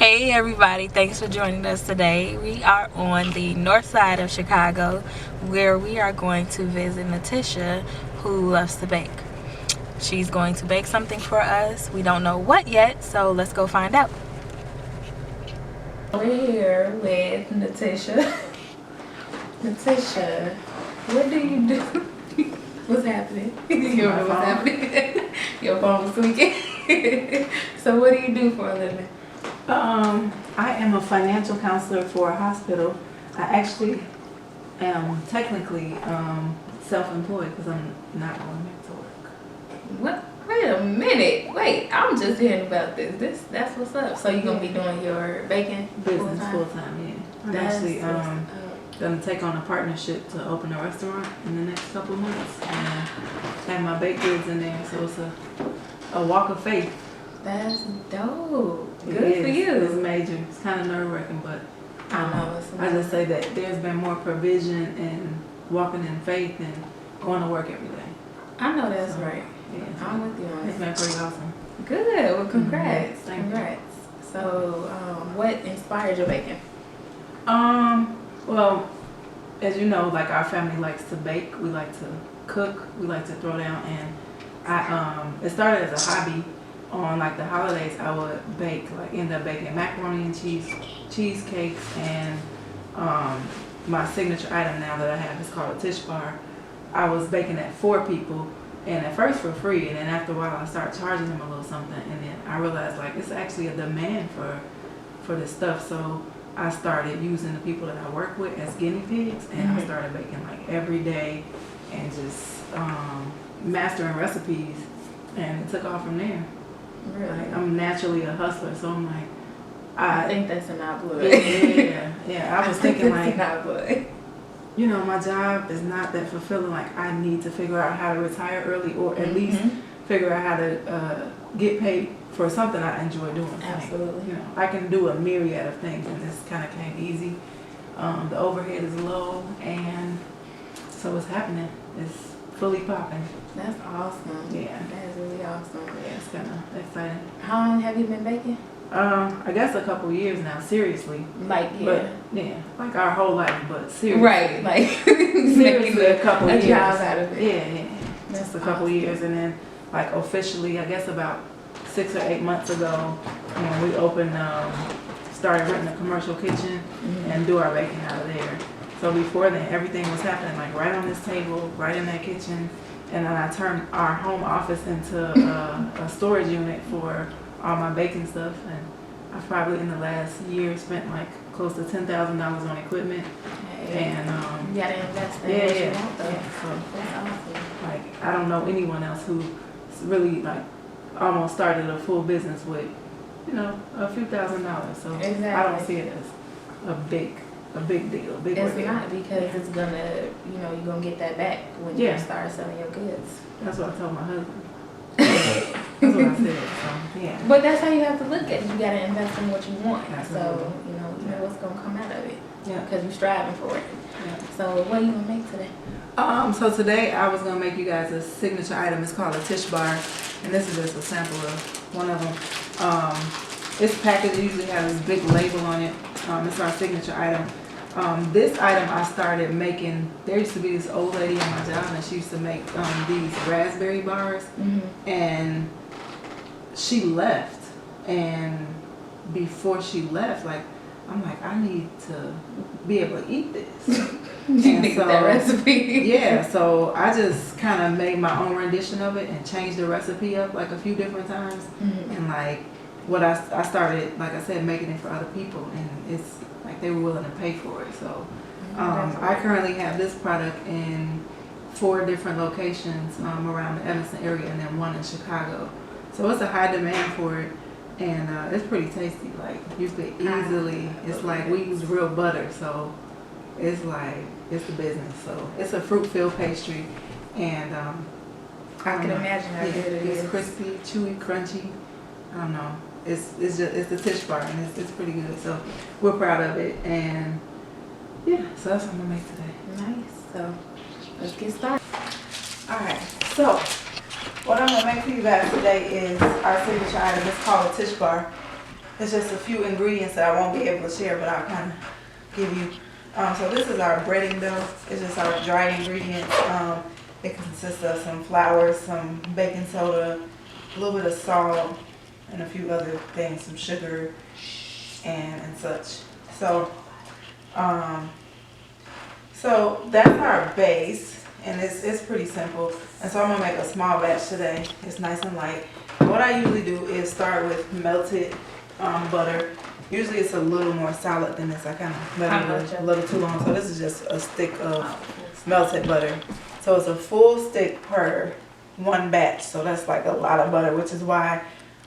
Hey everybody, thanks for joining us today. We are on the north side of Chicago where we are going to visit Neticia, who loves to bake. She's going to bake something for us. We don't know what yet, so let's go find out. We're here with Neticia. Neticia, what do you do? What's happening? You don't know what's happening? Your phone was tweaking. So what do you do for a living? I am a financial counselor for a hospital. I actually am technically self-employed because I'm not going back to work. What? Wait a minute. Wait, I'm just hearing about this. That's what's up. So you're gonna be doing your baking Business full time, yeah. I'm actually gonna take on a partnership to open a restaurant in the next couple of months and have my baked goods in there. So it's a walk of faith. That's dope. Good for you. It's major. It's kind of nerve-wracking, but I just say that there's been more provision in walking in faith and going to work every day. I know that's right. Yeah, I'm with you on it's been pretty awesome. Good. Well, congrats. Mm-hmm. Congrats. So, what inspired your baking? Well, as you know, like our family likes to bake. We like to cook. We like to throw down, and it started as a hobby. On like the holidays, I would bake, like end up baking macaroni and cheesecakes, and my signature item now that I have is called a Tishbar. I was baking that for people, and at first for free, and then after a while I started charging them a little something, and then I realized like it's actually a demand for this stuff. So I started using the people that I work with as guinea pigs, and I started baking like every day, and just mastering recipes, and it took off from there. Really? Like, I'm naturally a hustler, so I'm like, I think that's in our blood. Yeah. I was thinking like, in our blood. You know, my job is not that fulfilling. Like, I need to figure out how to retire early, or at least figure out how to get paid for something I enjoy doing. Absolutely. Like, you know, I can do a myriad of things, and this kind of came easy. The overhead is low, and so it's happening. It's fully popping. That's awesome. Yeah. That is really awesome. Yeah, it's kind of exciting. How long have you been baking? I guess a couple years now, seriously. Like, yeah. But, yeah, like our whole life, but seriously. Right, like, seriously a couple years. Job out of it. Yeah. Just a couple years, and then, like, officially, I guess about 6 or 8 months ago, we opened, started renting a commercial kitchen and do our baking out of there. So before then, everything was happening, like, right on this table, right in that kitchen. And then I turned our home office into a storage unit for all my baking stuff. And I've probably in the last year spent like close to $10,000 on equipment. Hey, and you gotta invest in what you want, though. So, that's awesome. like, I don't know anyone else who really like almost started a full business with, a few $1,000s. So exactly. I don't see it as a big deal. It's not, because it's gonna, you're gonna get that back when you start selling your goods. That's what I told my husband. That's what I said. So, yeah. But that's how you have to look at it. You gotta invest in what you want. Absolutely. So you know what's gonna come out of it. Yeah. Because you're striving for it. Yeah. So what are you gonna make today? So today I was gonna make you guys a signature item. It's called a Tishbar, and this is just a sample of one of them. It's packaged. It usually has this big label on it. It's our signature item. This item I started making. There used to be this old lady on my job, and she used to make these raspberry bars, and she left. And before she left, like, I'm like, I need to be able to eat this. You need that recipe. Yeah, so I just kind of made my own rendition of it and changed the recipe up like a few different times. And like what I started, like I said, making it for other people, and it's like they were willing to pay for it. So I currently have this product in 4 different locations around the Evanston area, and then 1 in Chicago. So it's a high demand for it. And it's pretty tasty. Like, you could easily, it's like we use real butter, so it's like, it's the business. So it's a fruit-filled pastry, and I can imagine how good it is. It's crispy, chewy, crunchy. I don't know. It's the Tishbar, and it's pretty good. So we're proud of it, and yeah. So that's what I'm gonna make today. Nice. So let's get started. All right. So what I'm gonna make for you guys today is our signature item. It's called a Tishbar. It's just a few ingredients that I won't be able to share, but I'll kind of give you. So this is our breading dough. It's just our dried ingredients. It consists of some flour, some baking soda, a little bit of salt, and a few other things, some sugar and such. So, so that's our base, and it's pretty simple. And so I'm gonna make a small batch today. It's nice and light. What I usually do is start with melted butter. Usually it's a little more solid than this. I kind of let it a little too long. So this is just a stick of melted butter. So it's a full stick per one batch. So that's like a lot of butter, which is why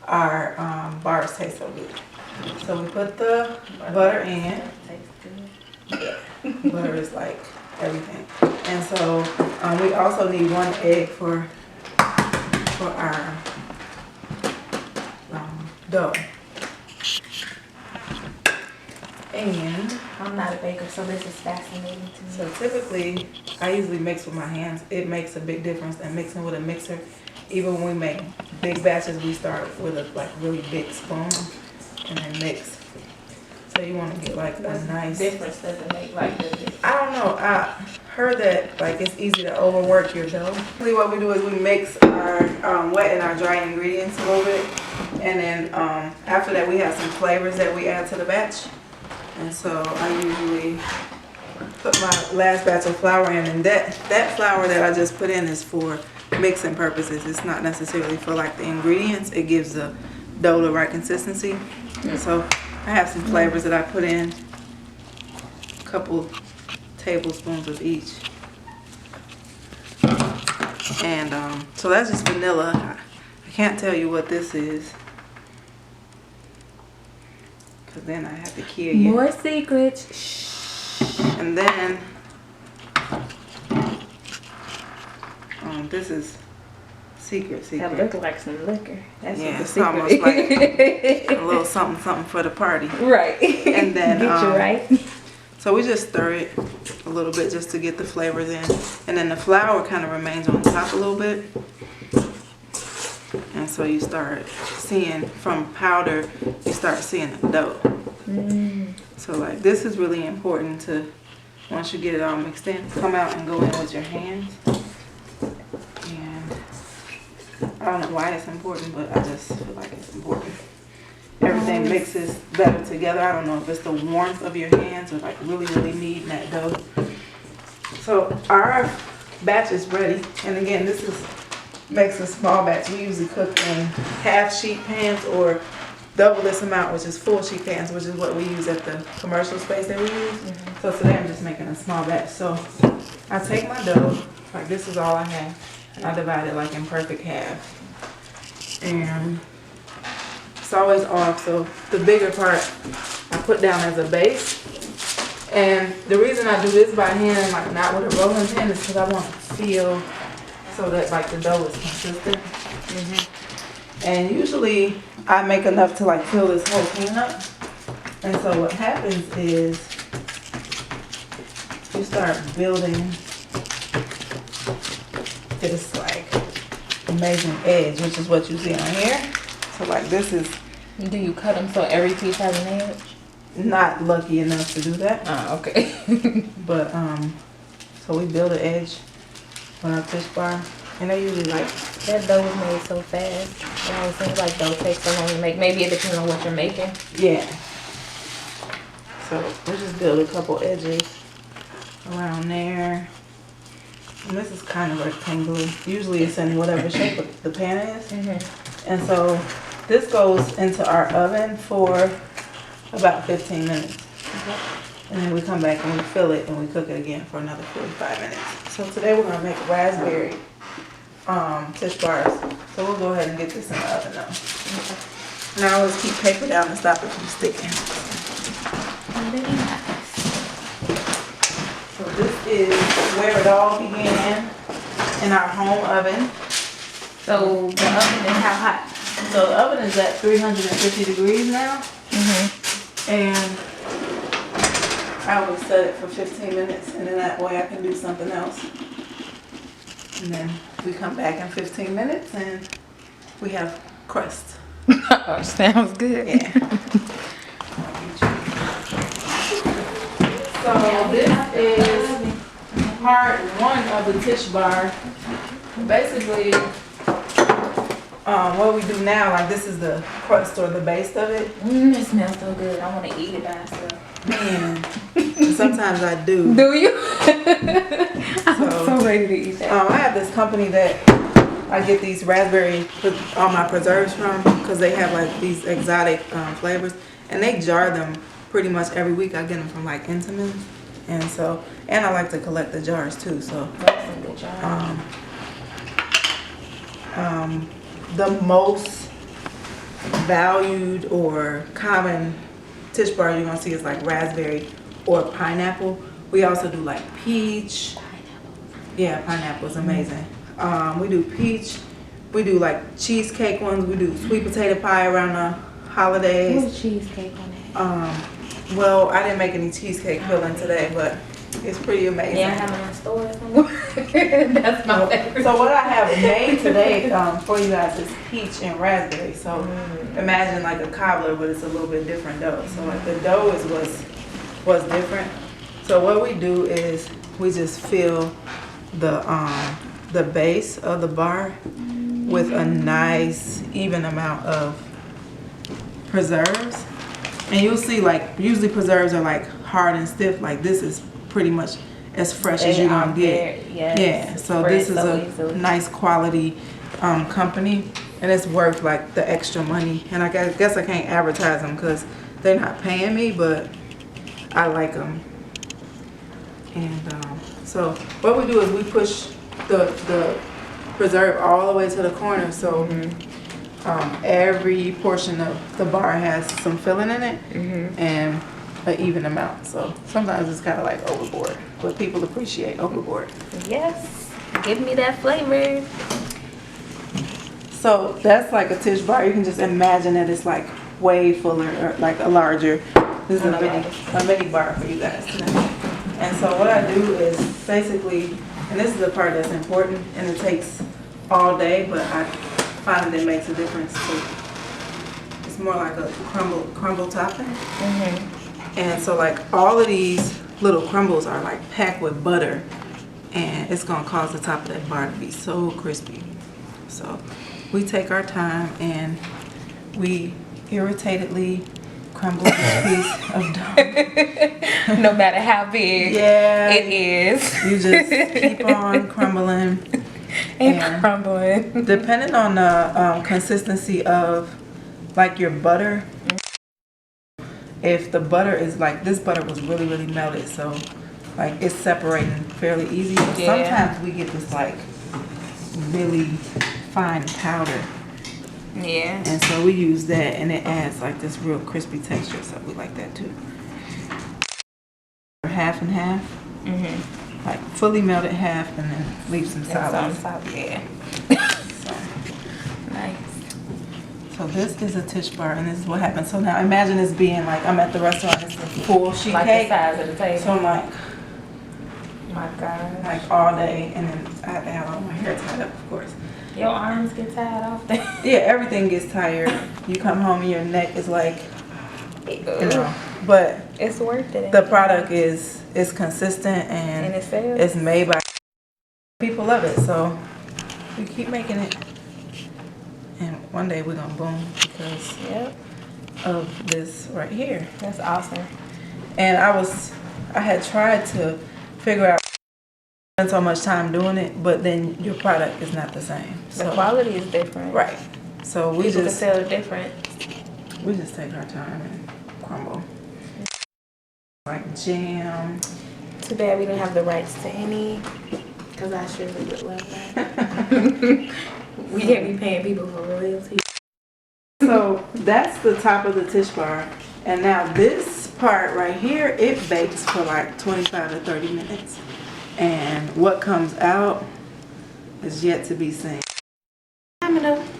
our bars taste so good. So we put the butter in. Butter is like everything. And so we also need 1 egg for our dough. And I'm not a baker, so this is fascinating to me. so typically, I usually mix with my hands. It makes a big difference than mixing with a mixer. Even when we make big batches, we start with a like really big spoon and then mix. So you want to get like a nice difference does it make like this? I don't know. I heard that like it's easy to overwork your dough. Usually what we do is we mix our wet and our dry ingredients a little bit, and then after that we have some flavors that we add to the batch. And so I usually put my last batch of flour in, and that flour that I just put in is for mixing purposes. It's not necessarily for like the ingredients. It gives the dough the right consistency. And so I have some flavors that I put in, a couple tablespoons of each. And so that's just vanilla. I can't tell you what this is, because then I have to kill you. More secrets. Shh. And then this is secret. That look like some liquor. That's Yeah, what the it's secret almost is. like a little something for the party. Right. And then get you right. so we just stir it a little bit just to get the flavors in, and then the flour kind of remains on top a little bit. And so you start seeing from powder, you start seeing the dough. So like this is really important to, once you get it all mixed in, come out and go in with your hands. And I don't know why it's important, but I just feel like it's important. Everything mixes better together. I don't know if it's the warmth of your hands or like really kneading that dough. So our batch is ready. And again, this makes a small batch. We usually cook in half sheet pans or double this amount, which is full sheet pans, which is what we use at the commercial space that we use. So today I'm just making a small batch. So I take my dough, like this is all I have, and I divide it like in perfect half. And it's always off, so the bigger part I put down as a base. And the reason I do this by hand, like not with a rolling pin, is because I want to feel so that like the dough is consistent. And usually I make enough to like fill this whole pan up. And so what happens is you start building this like amazing edge, which is what you see on here. So like this is. Do you cut them so every piece has an edge? Not lucky enough to do that. Oh, okay. But so we build an edge on our Tishbar, and they usually like that dough is made so fast. It always seems like dough takes so long to make. Maybe it depends on what you're making. Yeah. So we just build a couple edges around there. And this is kind of rectangular. Usually it's in whatever shape the pan is. And so this goes into our oven for about 15 minutes. And then we come back and we fill it and we cook it again for another 45 minutes. So today we're gonna make raspberry Tishbars. So we'll go ahead and get this in the oven now. And I always keep paper down to stop it from sticking. So this is where it all began, in our home oven. So the oven is how hot? So the oven is at 350 degrees now. And I always set it for 15 minutes, and then that way I can do something else. And then we come back in 15 minutes and we have crust. Oh, sounds good. Yeah. So this is part one of the Tishbar. Basically, what we do now, like this is the crust or the base of it. It smells so good. I want to eat it by itself. Man, sometimes I do. Do you? I'm so ready to eat that. I have this company that I get these all my preserves from, because they have like these exotic flavors, and they jar them pretty much every week. I get them from like Intamin, and I like to collect the jars too. So That's some good jar. The most valued or common Tishbar you're gonna see is like raspberry or pineapple. We also do like peach. Yeah, pineapple is amazing. We do peach. We do like cheesecake ones. We do sweet potato pie around the holidays. What's cheesecake on it? Well, I didn't make any cheesecake filling today, but it's pretty amazing. Yeah, I have it in stores. That's my favorite. So what I have made today for you guys is peach and raspberry. So imagine like a cobbler, but it's a little bit different dough. So like the dough is what's different. So what we do is we just fill the base of the bar with a nice even amount of preserves. And you'll see like usually preserves are like hard and stiff. Like this is pretty much as fresh as you're gonna get. Yes. Yeah, so this is a nice quality company, and it's worth like the extra money. And I guess I can't advertise them because they're not paying me, but I like them. And so what we do is we push the preserve all the way to the corner, so every portion of the bar has some filling in it and an even amount. So sometimes it's kind of like overboard, but people appreciate overboard. Yes, give me that flavor. So that's like a Tish bar. You can just imagine that it's like way fuller, or like a larger. This is a mini bar for you guys tonight. And so what I do is basically, and this is the part that's important, and it takes all day, but I find that it makes a difference too. It's more like a crumble topping. And so like all of these little crumbles are like packed with butter, and it's gonna cause the top of that bar to be so crispy. So we take our time and we irritatedly crumble this piece of dough. No matter how big it is. You just keep on crumbling and crumbling. Depending on the consistency of like your butter, if the butter is like, this butter was really melted, so like it's separating fairly easy. But sometimes we get this like really fine powder. Yeah. And so we use that, and it adds like this real crispy texture, so we like that too. Half and half. Like fully melted half, and then leave some solids. Yeah. So. Nice. So this is a Tish bar, and this is what happens. So now imagine this being like, I'm at the restaurant, it's a full sheet like cake. The size of the table. So I'm like, my God. like all day, and then I have to have all my hair tied up, of course. Your arms get tired off there. Yeah, everything gets tired. You come home and your neck is like, you know, but it's worth it. The product is consistent, and it's made by people love it. So we keep making it, and one day we're gonna boom because of this right here. That's awesome. And I had tried to figure out, spend so much time doing it, but then your product is not the same. The quality is different. Right. So we People just can tell the difference. We just take our time and crumble. Like jam. Too bad we don't have the rights to any, because I surely would love that. We can't be paying people for royalty. So that's the top of the Tish bar. And now this part right here, it bakes for like 25 to 30 minutes. And what comes out is yet to be seen.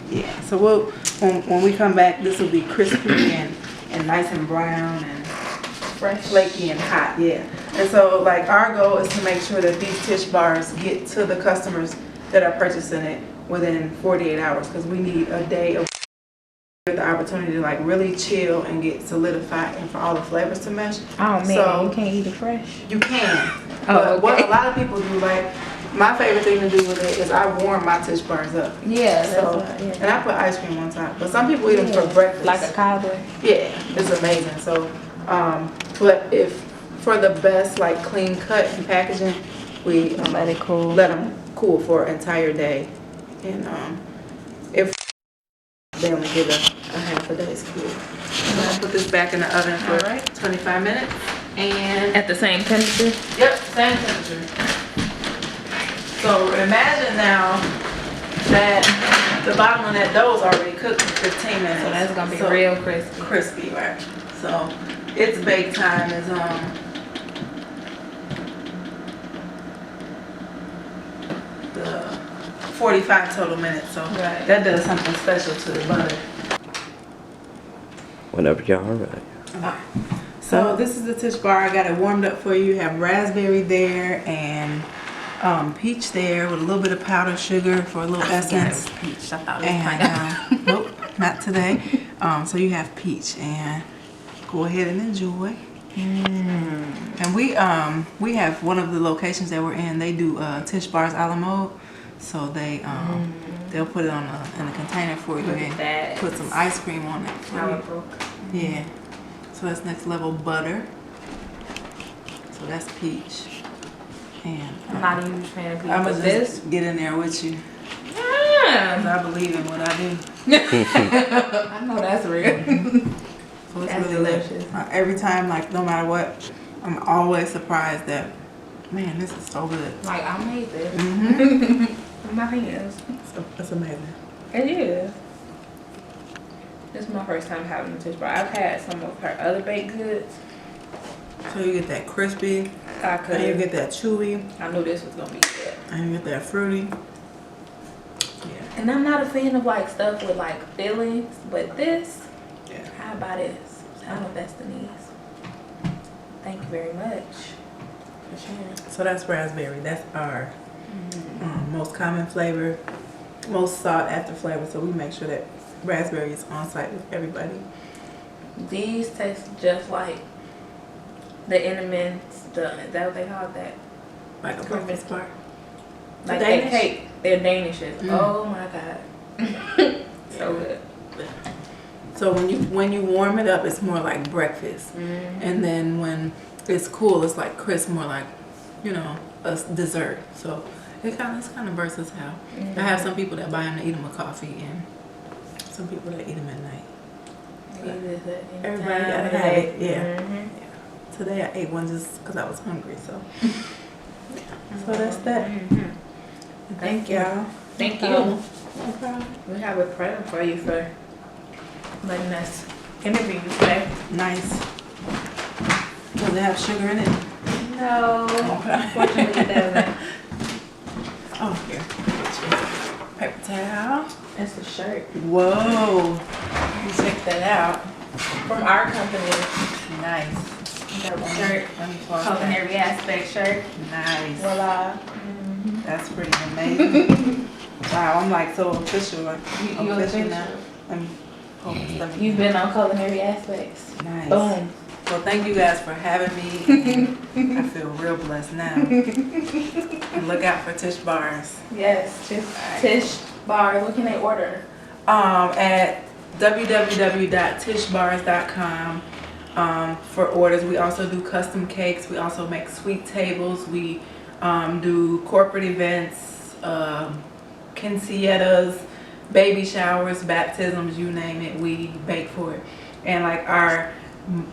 Yeah, so when we come back, this will be crispy and nice and brown and fresh, flaky and hot, yeah. And so like our goal is to make sure that these Tish bars get to the customers that are purchasing it within 48 hours, because we need a day of The opportunity to like really chill and get solidified and for all the flavors to mesh. Oh man, so you can't eat it fresh. You can. Oh, But okay. what a lot of people do, like my favorite thing to do with it is I warm my Tishbars up. Yeah, So and I put ice cream on top. But some people eat them for breakfast. Like a cobbler. Yeah, it's amazing. So but if for the best like clean cut and packaging, we let it cool. Let them cool for an entire day. And if they only give a half a day's cool. I'm gonna put this back in the oven for 25 minutes. And At the same temperature? yep, same temperature. So imagine now that the bottom of that dough is already cooked for 15 minutes. So that's gonna be real crispy. Crispy, right? So its bake time is the 45 total minutes. So that does something special to the butter. Whenever y'all are ready. So this is the Tishbar. I got it warmed up for you. You have raspberry there and peach there with a little bit of powdered sugar for a little essence. Peach. I thought it was And nope, not today. So you have peach and go ahead and enjoy. And we have one of the locations that we're in. They do Tishbars a la mode. So they they'll put it on in a container for you and put some ice cream on it. Yeah. So that's next level butter. So that's peach. And I'm not a huge fan of peach. I'm But gonna this, just get in there with you. yeah. 'Cause I believe in what I do. I know that's real. So it's That's really delicious. every time, like no matter what, I'm always surprised that, man, this is so good. Like I made this. With my hands. So that's amazing. It is. This is my first time having a Tishbar. I've had some of her other baked goods. So you get that crispy, I and you could. get that chewy, I knew this was gonna be good. and you get that fruity. Yeah. And I'm not a fan of like stuff with like fillings, but this, Yeah. how about this? How the best of these. Thank you very much for sharing. So that's raspberry. That's our most common flavor, most sought after flavor. So we make sure that raspberry is on site with everybody. These taste just like the Innemans. Is that what they call that? Like a breakfast bar. Like Danish? they cake. They're Danishes. Oh my god. So good. So when you warm it up, it's more like breakfast, and then when it's cool, it's like crisp, more like, you know, a dessert. So it's kind of versatile. I have some people that buy them to eat them with coffee, and some people that eat them at night. Everybody gotta have it. Yeah. Today I ate one just because I was hungry. So so that's that. Thank y'all. Thank you. No problem. We have a present for you for letting us interview you today. Nice. Does it have sugar in it? No, unfortunately it doesn't. Oh, here. Paper towel. It's a shirt Whoa. You check that out. from our company. Nice. We got one shirt, Let me pause that. Culinary Aspect shirt. Nice. Voila. That's pretty amazing. Wow, I'm like so official. Like, You official. now. Let me pull my stomach. You've been on Culinary Aspects. Nice. Boom. Well, thank you guys for having me. I feel real blessed now. And look out for Tishbars. Yes, Tishbars. What can they order? At www.tishbars.com for orders. We also do custom cakes. We also make sweet tables. We do corporate events, quinceañeras, baby showers, baptisms, you name it, we bake for it. And like our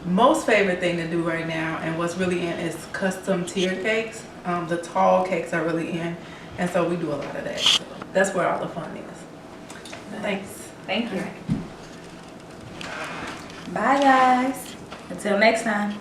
most favorite thing to do right now, and what's really in, is custom tier cakes. The tall cakes are really in, and so we do a lot of that. So that's where all the fun is. Thanks. Thank you. Bye guys. Until next time.